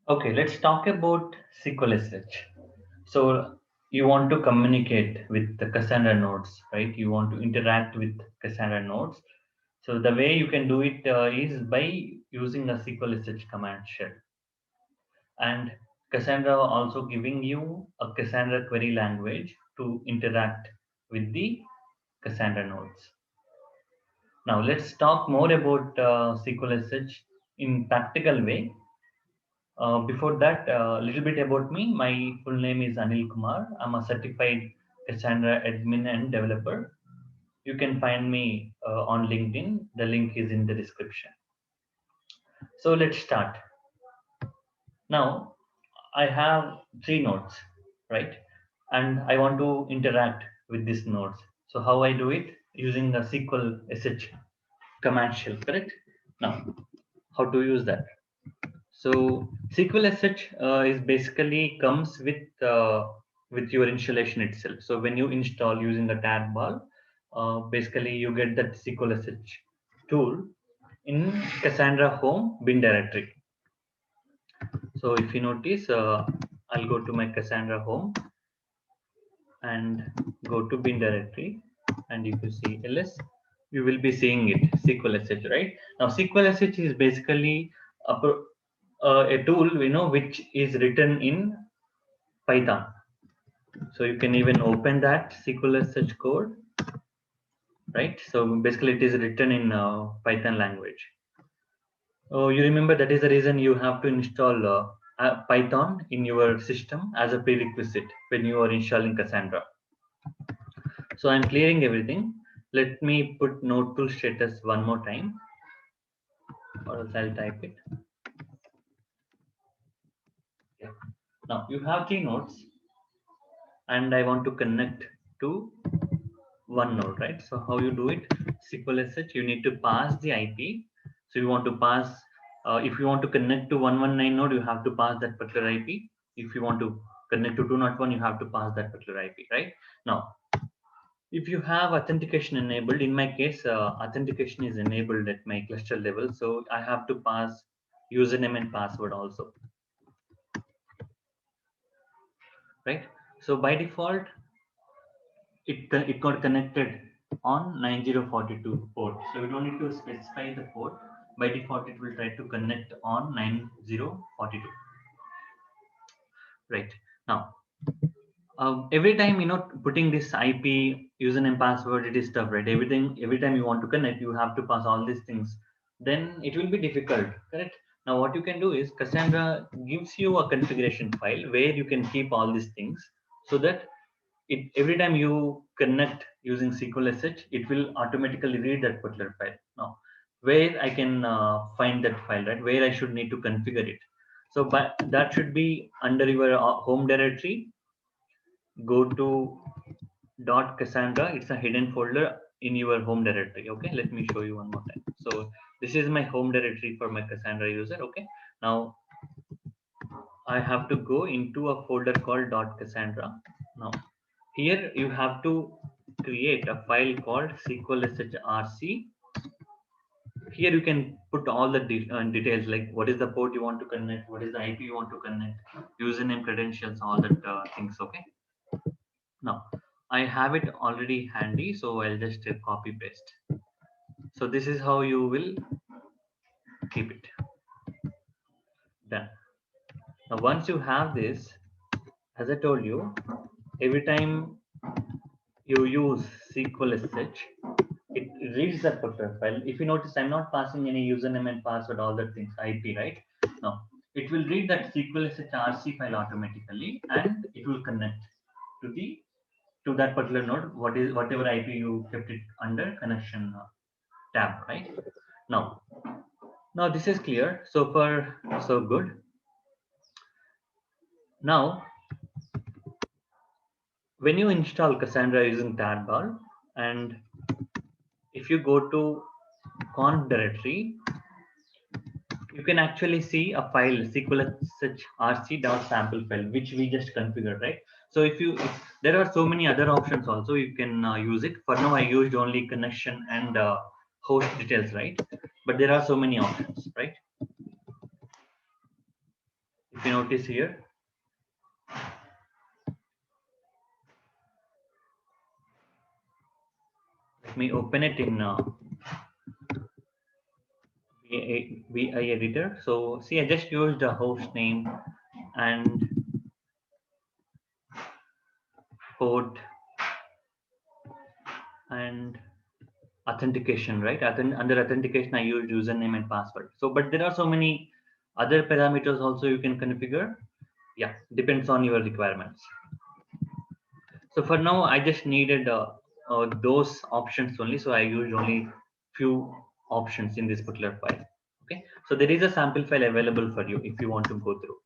Okay, let's talk about SQL SH. So you want to communicate with the Cassandra nodes, right? You want to interact with Cassandra nodes. So the way you can do it is by using a SQL SH command shell. And Cassandra also giving you a Cassandra query language to interact with the Cassandra nodes. Now let's talk more about SQL SH in practical way. Before that, a little bit about me. My full name is Anil Kumar. I'm a certified Cassandra admin and developer. You can find me on LinkedIn. The link is in the description. So let's start. Now, I have three nodes, right? And I want to interact with these nodes. So how I do it? Using a SQL SH command shell, correct? Now, how to use that? So SQL SH is basically comes with your installation itself. So when you install using the tarball, basically you get that SQL SH tool in Cassandra home bin directory. So if you notice, I'll go to my Cassandra home and go to bin directory, and if you see ls, you will be seeing it SQL SH, right? Now SQL SH is basically a tool which is written in Python. So you can even open that SQL SH code, right? So basically it is written in Python language. Oh, you remember that is the reason you have to install Python in your system as a prerequisite when you are installing Cassandra. So I'm clearing everything. Let me put node tool status one more time, or else I'll type it. Yeah. Now you have three nodes, and I want to connect to one node, right? So how you do it? SQL SH, you need to pass the IP. So you want to pass, if you want to connect to 119 node, you have to pass that particular IP. If you want to connect to 201, you have to pass that particular IP, right? Now, if you have authentication enabled, in my case, authentication is enabled at my cluster level. So I have to pass username and password also, right? So by default, it got connected on 9042 port. So we don't need to specify the port. By default, it will try to connect on 9042. Right now, every time putting this IP username password, it is tough, right? Every time you want to connect, you have to pass all these things. Then it will be difficult, correct? Now what you can do is Cassandra gives you a configuration file where you can keep all these things, so that every time you connect using SQL SH, it will automatically read that particular file. Now, where I can find that file, right? Where I should need to configure it. So, but that should be under your home directory. Go to .cassandra. It's a hidden folder in your home directory. Okay, let me show you one more time. So this is my home directory for my Cassandra user. Okay, now I have to go into a folder called .cassandra. Now here you have to create a file called SQL/shrc. Here you can put all the details, like what is the port you want to connect, what is the IP you want to connect, username, credentials, all that things. Okay. Now I have it already handy, so I'll just copy paste. So this is how you will keep it done. Now once you have this, as I told you, every time you use SQL SH, it reads that particular file. If you notice, I'm not passing any username and password, all that things, IP, right? Now, it will read that SQL SH file automatically, and it will connect to the to that particular node, whatever IP you kept it under connection tab, right? Now, this is clear. So far, so good. Now, when you install Cassandra using tarball, and if you go to conf directory, you can actually see a file SQL/rc.sample file, which we just configured, right? So if there are so many other options also, you can use it. For now, I used only connection and host details, right? But there are so many options, right? If you notice here, let me open it in VI editor. So see, I just used a host name and port and authentication, right? Under authentication, I use username and password. So, but there are so many other parameters also you can configure. Yeah, depends on your requirements. So for now, I just needed those options only. So I used only few options in this particular file. Okay, so there is a sample file available for you if you want to go through.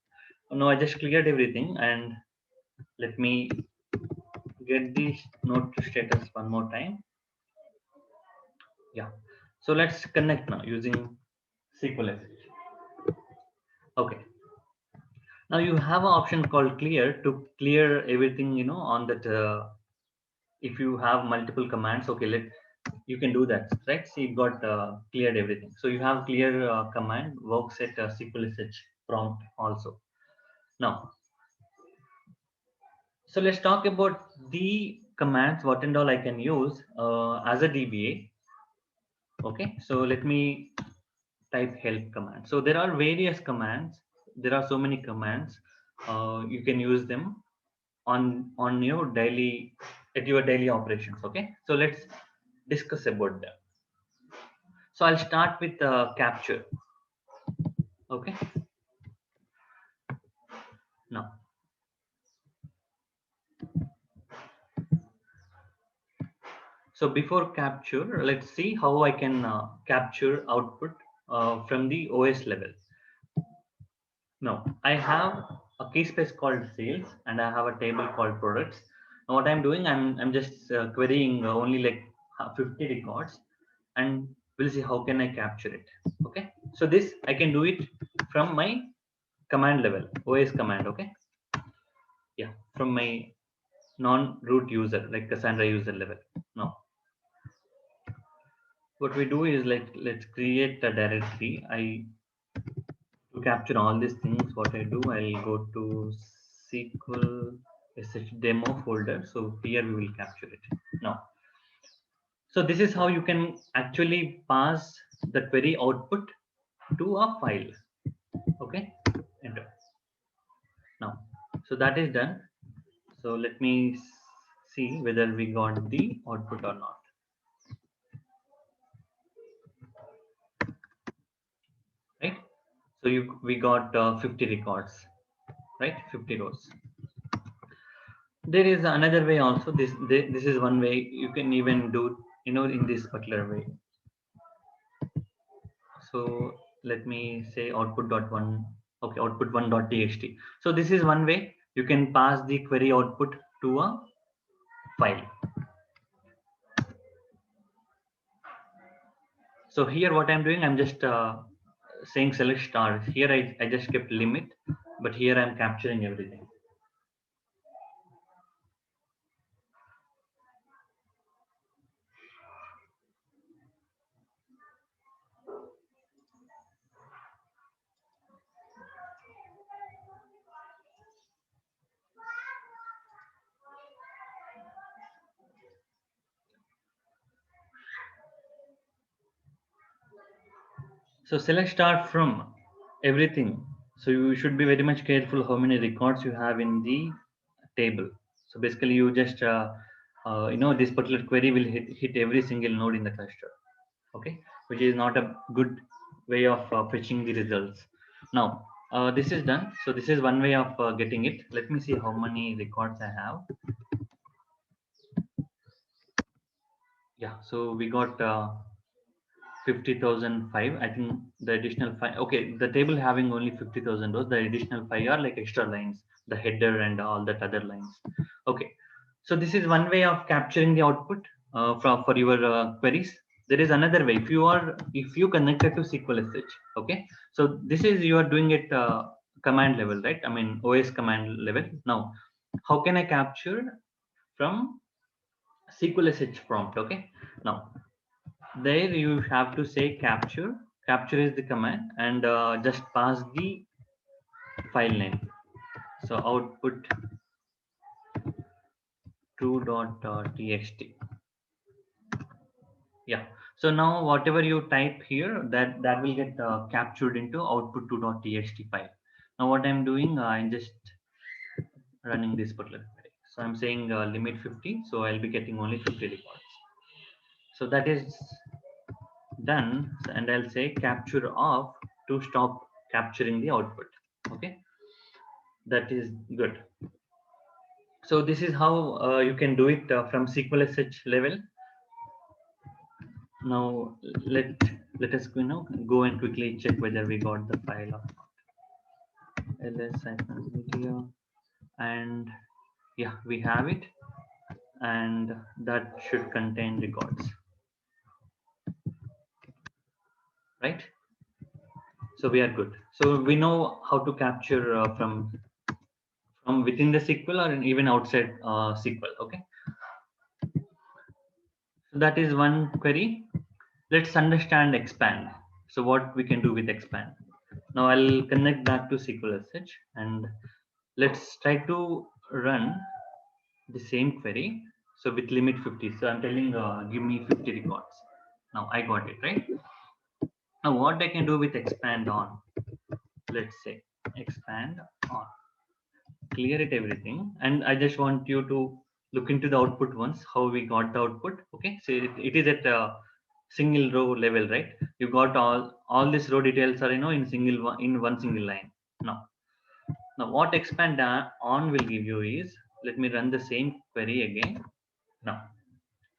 Now I just cleared everything, and let me get the node to status one more time. Yeah, so let's connect now using SQL SSH. Okay, now you have an option called clear to clear everything, on that. If you have multiple commands, okay, you can do that, right? See, it got cleared everything. So you have clear command works at SQL SSH prompt also. Now, so let's talk about the commands, what and all I can use as a DBA. Okay, so let me type help command. So there are various commands. There are so many commands. You can use them on your daily at your daily operations. Okay, so let's discuss about them. So I'll start with capture. Okay, now so before capture, let's see how I can capture output from the OS level. Now I have a key space called sales and I have a table called products. Now what I'm doing, I'm just querying only like 50 records, and we'll see how can I capture it. Okay, so this I can do it from my command level, OS command. Okay, yeah, from my non-root user like Cassandra user level. Now what we do is like let's create a directory. I To capture all these things, what I do, I'll go to SQL sh demo folder. So here we will capture it now. So this is how you can actually pass the query output to a file. Okay, enter. Now so that is done. So let me see whether we got the output or not. Right, so we got 50 records, right? 50 rows. There is another way also. This is one way you can even do, in this particular way. So let me say output dot one. Okay, output one dot txt. So this is one way you can pass the query output to a file. So here what I'm doing, I'm just saying select star. Here I just kept limit, but here I'm capturing everything. So select star from everything. So you should be very much careful how many records you have in the table. So basically you just, this particular query will hit every single node in the cluster. Okay, which is not a good way of fetching the results. Now, this is done. So this is one way of getting it. Let me see how many records I have. Yeah, so we got 50,005. I think the additional five. Okay, the table having only 50,000 rows. The additional five are like extra lines, the header and all that other lines. Okay, so this is one way of capturing the output for your queries. There is another way. If you connected to SQL SSH. Okay, so this is you are doing it command level, right? I mean OS command level. Now, how can I capture from SQL SSH prompt? Okay, now there you have to say capture. Capture is the command, and just pass the file name. So output 2.txt. Yeah. So now whatever you type here, that will get captured into output 2.txt file. Now what I'm doing, I'm just running this particular query. So I'm saying limit 50. So I'll be getting only 50 records. So that is done, and I'll say capture off to stop capturing the output. Okay, that is good. So this is how you can do it from SQL SH level. Now let us go and quickly check whether we got the file or not. ls-media, and yeah, we have it, and that should contain records, right? So we are good. So we know how to capture from within the SQL or even outside SQL. Okay, so that is one query. Let's understand expand. So what we can do with expand. Now I'll connect back to SQL SH and let's try to run the same query. So with limit 50. So I'm telling give me 50 records. Now I got it, right? Now what I can do with expand on, let's say expand on, clear it everything, and I just want you to look into the output once, how we got the output. Okay, so it is at a single row level, right? You got all these row details are in one single line. Now what expand on will give you is, let me run the same query again. Now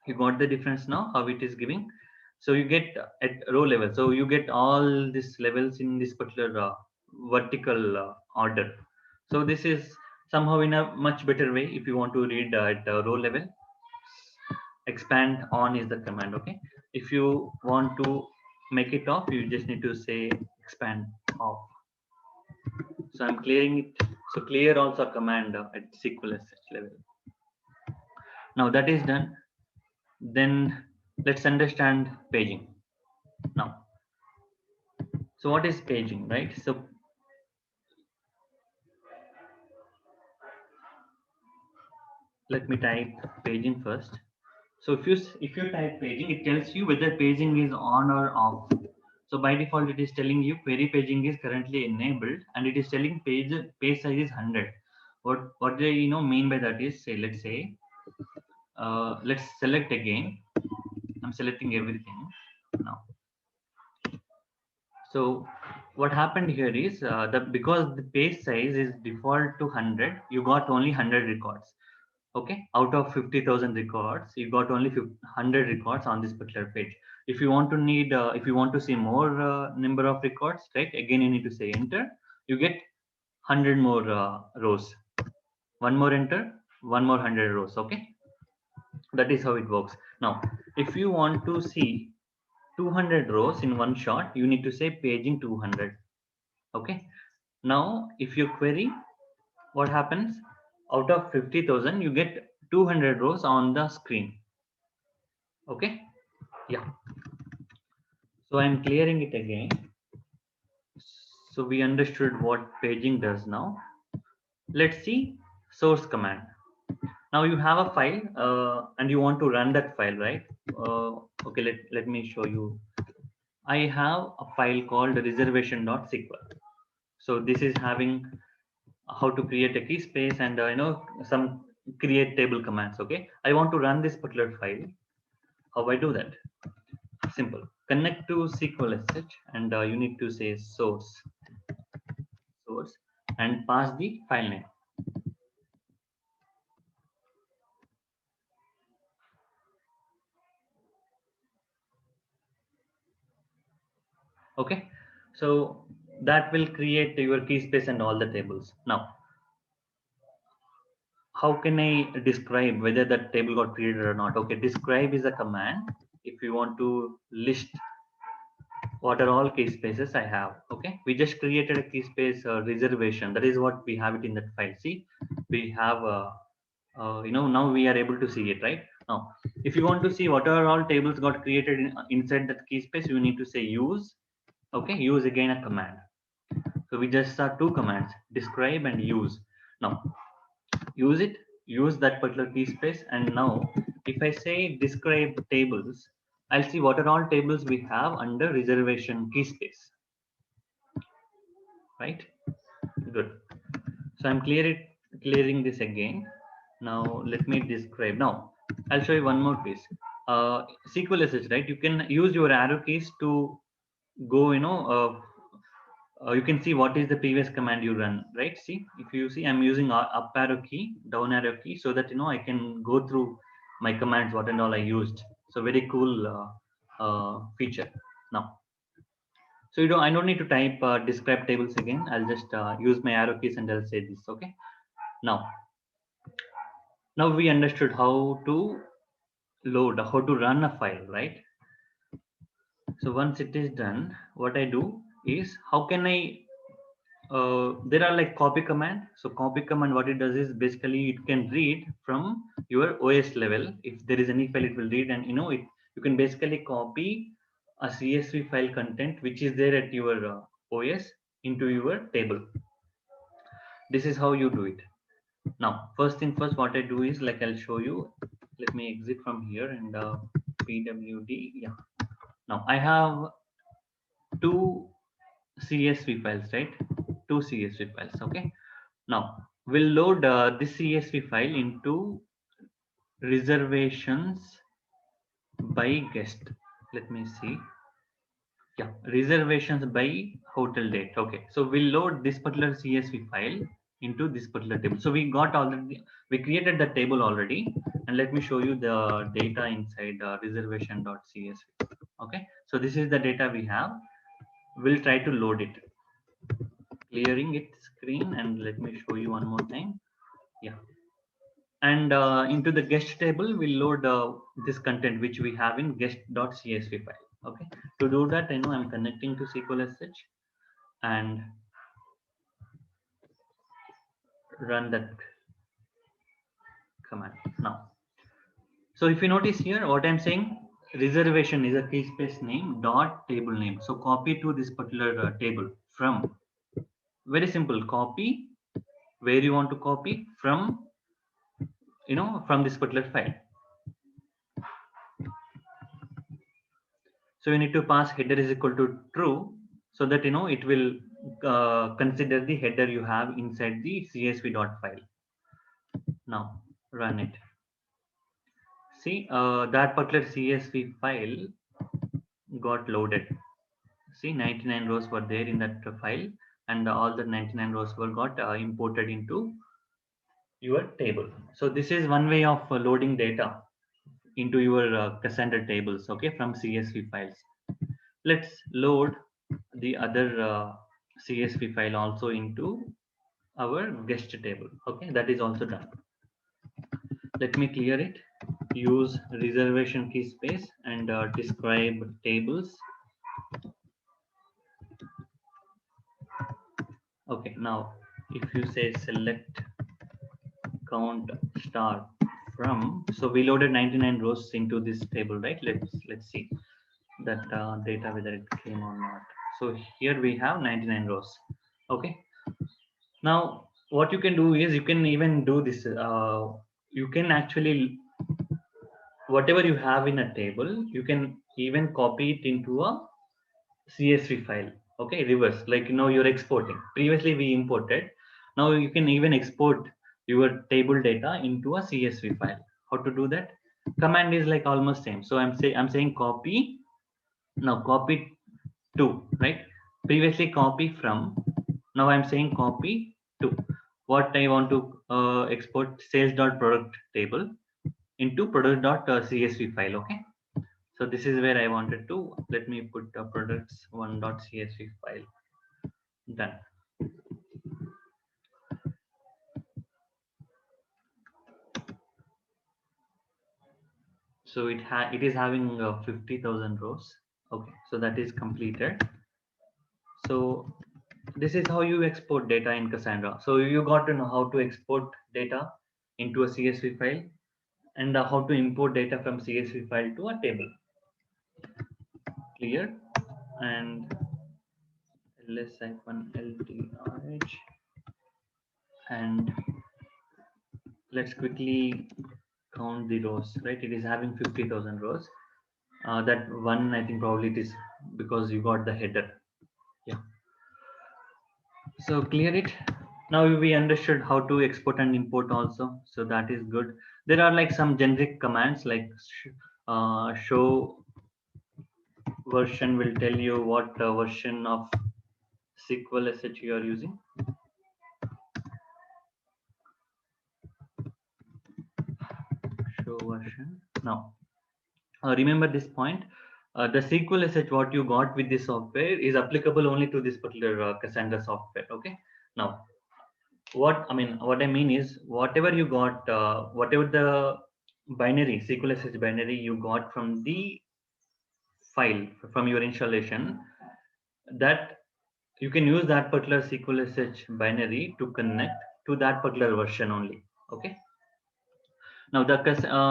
you got the difference now how it is giving. So you get at row level, so you get all these levels in this particular vertical order. So this is somehow in a much better way. If you want to read at row level, expand on is the command. Okay, if you want to make it off, you just need to say expand off. So I'm clearing it. So clear also command at SQL SH level. Now that is done. Then let's understand paging. Now, so what is paging, right? So let me type paging first. So if you type paging, it tells you whether paging is on or off. So by default, it is telling you query paging is currently enabled, and it is telling page size is 100. What they mean by that is, say let's say let's select again. I'm selecting everything now. So what happened here is that because the page size is default to 100, you got only 100 records. Okay, out of 50,000 records, you got only 100 records on this particular page. If you want to see more number of records, right? Again, you need to say enter. You get 100 more rows. One more enter, one more 100 rows. Okay, that is how it works. Now, if you want to see 200 rows in one shot, you need to say paging 200. Okay, now if you query, what happens? Out of 50,000, you get 200 rows on the screen. Okay, yeah. So I'm clearing it again. So we understood what paging does now. Let's see source command. Now you have a file and you want to run that file, right? Okay, let me show you. I have a file called reservation.sql. So this is having how to create a key space and some create table commands. Okay, I want to run this particular file. How I do that? Simple. Connect to SQL SH and you need to say source and pass the file name. Okay, so that will create your key space and all the tables. Now, how can I describe whether that table got created or not? Okay, describe is a command if you want to list what are all key spaces I have. Okay, we just created a key space reservation. That is what we have it in that file. See, we have now we are able to see it, right? Now if you want to see what are all tables got created inside that key space, you need to say use. Okay, use again a command. So we just saw two commands, describe and use. Now use it, use that particular key space, and now if I say describe tables, I'll see what are all tables we have under reservation key space, right? Good. So I'm clearing this again. Now let me describe. Now I'll show you one more piece. SQL SSH, right? You can use your arrow keys to go, you can see what is the previous command you run, right? See, if you see, I'm using up arrow key, down arrow key, so that I can go through my commands, what and all I used. So very cool feature. Now, so I don't need to type describe tables again. I'll just use my arrow keys and I'll say this. Okay. Now, now we understood how to load, how to run a file, right? So once it is done, what I do is, how can I there are like copy command. So copy command, what it does is basically it can read from your OS level. If there is any file, it will read, and you can basically copy a CSV file content which is there at your OS into your table. This is how you do it. Now, first thing first, what I do is, like, I'll show you. Let me exit from here and pwd. Yeah. Now I have two CSV files, right? Two CSV files. Okay. Now we'll load this CSV file into reservations by guest. Let me see. Yeah, reservations by hotel date. Okay, so we'll load this particular CSV file into this particular table. So we created the table already, and let me show you the data inside reservation.csv. Okay, so this is the data we have. We'll try to load it. Clearing it screen, and let me show you one more time. Yeah. And into the guest table, we'll load this content which we have in guest.csv file. Okay. To do that, I'm connecting to SQL SSH and run that command now. So if you notice here, what I'm saying, reservation is a key space name dot table name. So copy to this particular table from, very simple, copy where you want to copy from, from this particular file. So you need to pass header is equal to true, so that it will consider the header you have inside the csv.file. Now run it. See, that particular CSV file got loaded. See, 99 rows were there in that file, and all the 99 rows were got imported into your table. So this is one way of loading data into your Cassandra tables, okay, from CSV files. Let's load the other CSV file also into our guest table. Okay, that is also done. Let me clear it. Use reservation key space and describe tables. Okay, now if you say select count star from, so we loaded 99 rows into this table, right? Let's see that data whether it came or not. So here we have 99 rows. Okay. Now what you can do is, you can even do this. You can actually, whatever you have in a table, you can even copy it into a CSV file. Okay, reverse, like you're exporting. Previously we imported. Now you can even export your table data into a CSV file. How to do that? Command is like almost same. So I'm saying copy. Now copy to, right? Previously copy from. Now I'm saying copy to. What I want to export, sales.product table into product.csv file. Okay. So this is where I wanted to, let me put products 1.csv file. Done. So it is having 50,000 rows. Okay, so that is completed. So this is how you export data in Cassandra. So you got to know how to export data into a CSV file, and how to import data from CSV file to a table. Clear? And ls-ltrh, and let's quickly count the rows, right? It is having 50,000 rows. That one, I think probably it is because you got the header. Yeah. So clear it. Now we understood how to export and import also. So that is good. There are like some generic commands like show version will tell you what version of SQL SH you are using. Show version. Now, remember this point. The SQL SH what you got with this software is applicable only to this particular Cassandra software. Okay. Now, what I mean is whatever you got, whatever the binary SQL SH binary you got from the file from your installation, that you can use that particular SQL SH binary to connect to that particular version only. Okay. Now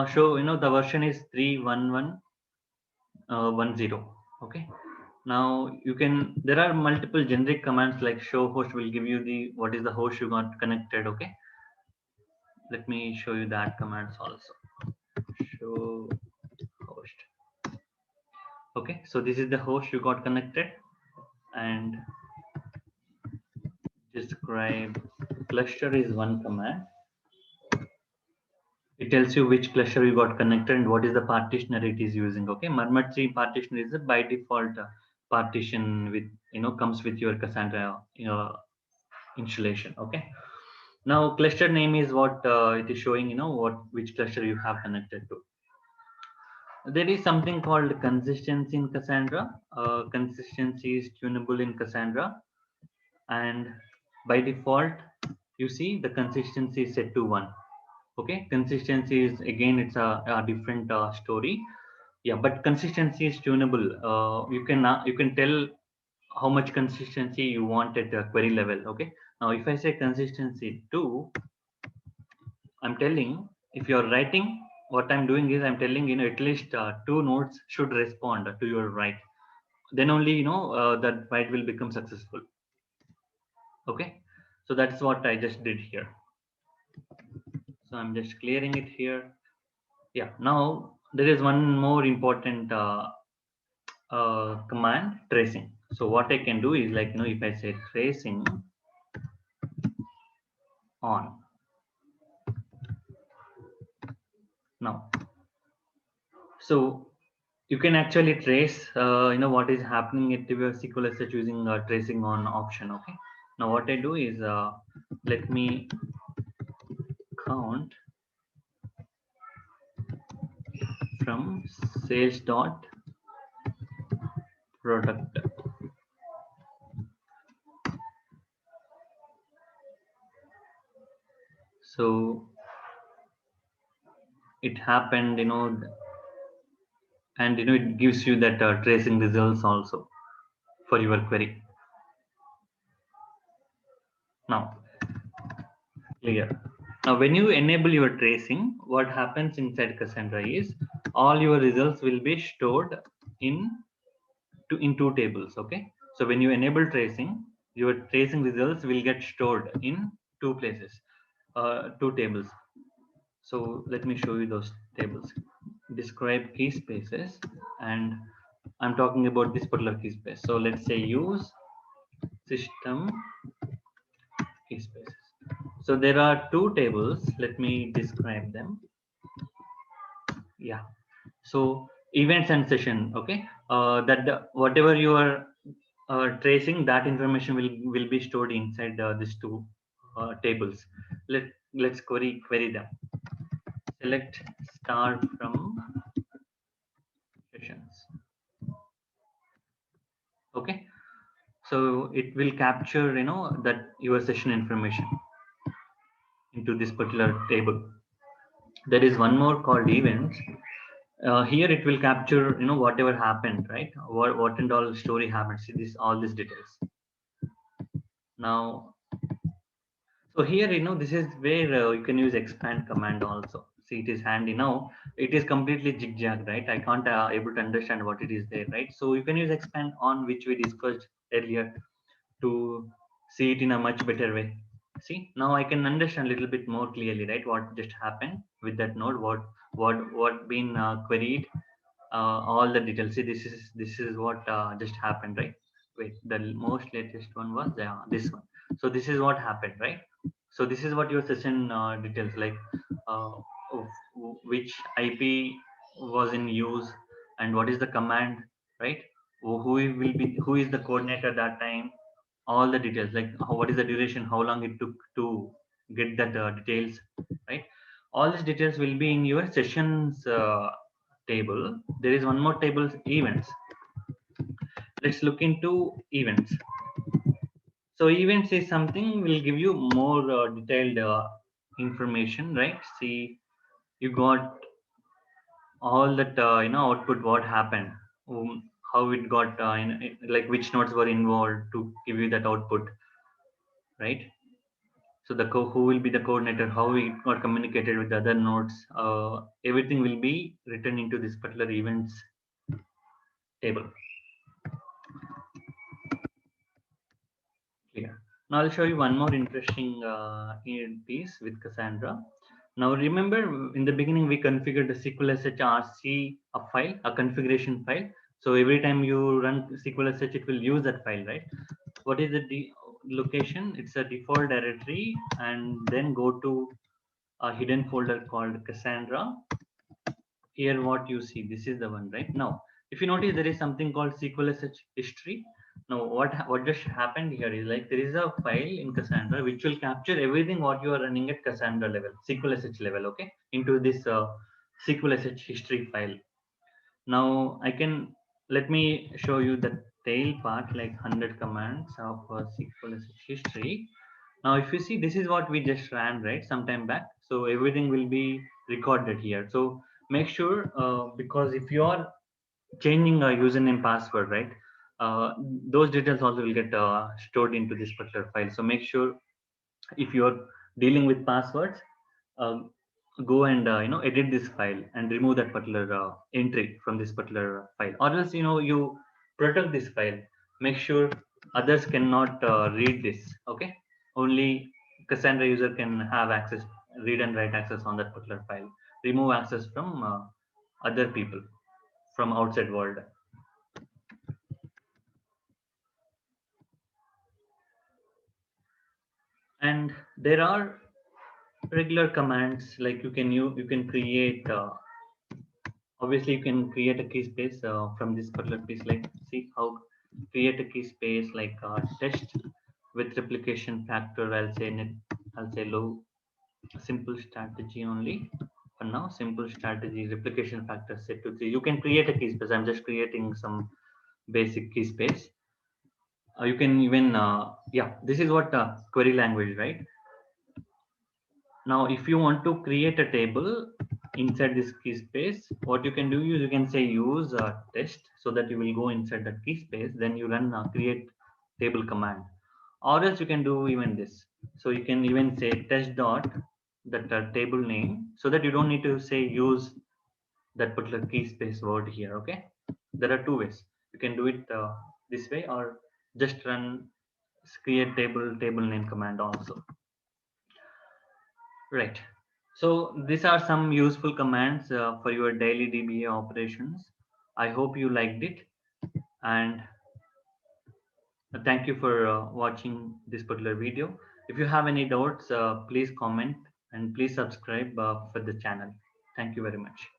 show the version is 31110. Okay. Now you can there are multiple generic commands like show host will give you the what is the host you got connected. Okay. Let me show you that commands also. Show host. Okay, so this is the host you got connected, and describe cluster is one command. It tells you which cluster you got connected and what is the partitioner it is using. Okay, Marmot 3 partition is a by default partition with comes with your Cassandra installation. Okay, now cluster name is what it is showing. Which cluster you have connected to. There is something called consistency in Cassandra. Consistency is tunable in Cassandra, and by default, you see the consistency is set to 1. Okay, consistency is again it's a different story. Yeah, but consistency is tunable. You can tell how much consistency you want at the query level. Okay, now if I say consistency 2, I'm telling if you're writing, what I'm doing is I'm telling at least 2 nodes should respond to your write. Then only that write will become successful. Okay, so that's what I just did here. So I'm just clearing it here. Yeah, now there is one more important command, tracing. So what I can do is like if I say tracing on now, so you can actually trace what is happening at your SQL SH using tracing on option. Okay, now what I do is let me count from sales dot product. So it happened, and it gives you that tracing results also for your query. Now, clear. Now, when you enable your tracing, what happens inside Cassandra is all your results will be stored in two tables. Okay, so when you enable tracing, your tracing results will get stored in 2 places, 2 tables. So let me show you those tables. Describe key spaces, and I'm talking about this particular key space. So let's say use system key spaces. So there are 2 tables. Let me describe them. Yeah. So events and session. Okay. Whatever you are tracing, that information will be stored inside these 2 tables. Let's query them. Select star from sessions. Okay, so it will capture that your session information into this particular table. There is one more called events. Here it will capture whatever happened, right? What and all story happened. See this all these details. Now, so here this is where you can use expand command also. See, it is handy. Now it is completely zigzag, right? I can't able to understand what it is there, right? So you can use expand on, which we discussed earlier. to see it in a much better way. See, now I can understand a little bit more clearly, right? What just happened with that node, what been queried, all the details. See, this is what just happened, right? Wait, the most latest one was this one. So this is what happened, right? So this is what your session details, like uh, of which IP was in use and what is the command, right? Who is the coordinator that time, all the details, like what is the duration, how long it took to get that details, right? All these details will be in your sessions table. There is one more table, events. Let's look into events. So events is something will give you more detailed information, right? See, you got all that output, what happened, how it got like which nodes were involved to give you that output, right? So who will be the coordinator, how we got communicated with the other nodes, everything will be written into this particular events table. Clear. Now I'll show you one more interesting piece with Cassandra. Now remember, in the beginning we configured the SQL SHRC a file, a configuration file. So every time you run SQL SH, it will use that file, right? What is the location? It's a default directory, and then go to a hidden folder called Cassandra. Here what you see, this is the one, right? Now if you notice, there is something called SQL SH history. Now what just happened here is, like, there is a file in Cassandra which will capture everything what you are running at Cassandra level, SQL SH level, okay, into this SQL SH history file. Now I can, let me show you the tail part, like 100 commands of SQL SH history. Now if you see, this is what we just ran, right, sometime back. So everything will be recorded here. So make sure, because if you are changing a username password, right, those details also will get stored into this particular file. So make sure, if you are dealing with passwords, uh, go and edit this file and remove that particular entry from this particular file, or else you protect this file. Make sure others cannot read this, okay? Only Cassandra user can have access, read and write access on that particular file. Remove access from other people from outside world. And there are regular commands, like you can create, obviously you can create a key space from this particular piece, like see how create a key space, like test with replication factor. I'll say low, simple strategy only for now. Simple strategy, replication factor set to 3. You can create a key space. I'm just creating some basic key space. You can even yeah, this is what query language, right? Now if you want to create a table inside this key space, what you can do is you can say use test, so that you will go inside that key space, then you run create table command. Or else you can do even this. So you can even say test dot that table name, so that you don't need to say use that particular key space word here, okay? There are two ways. You can do it this way, or just run create table name command also. Right. So these are some useful commands for your daily DBA operations. I hope you liked it, and thank you for watching this particular video. If you have any doubts, please comment and please subscribe for the channel. Thank you very much.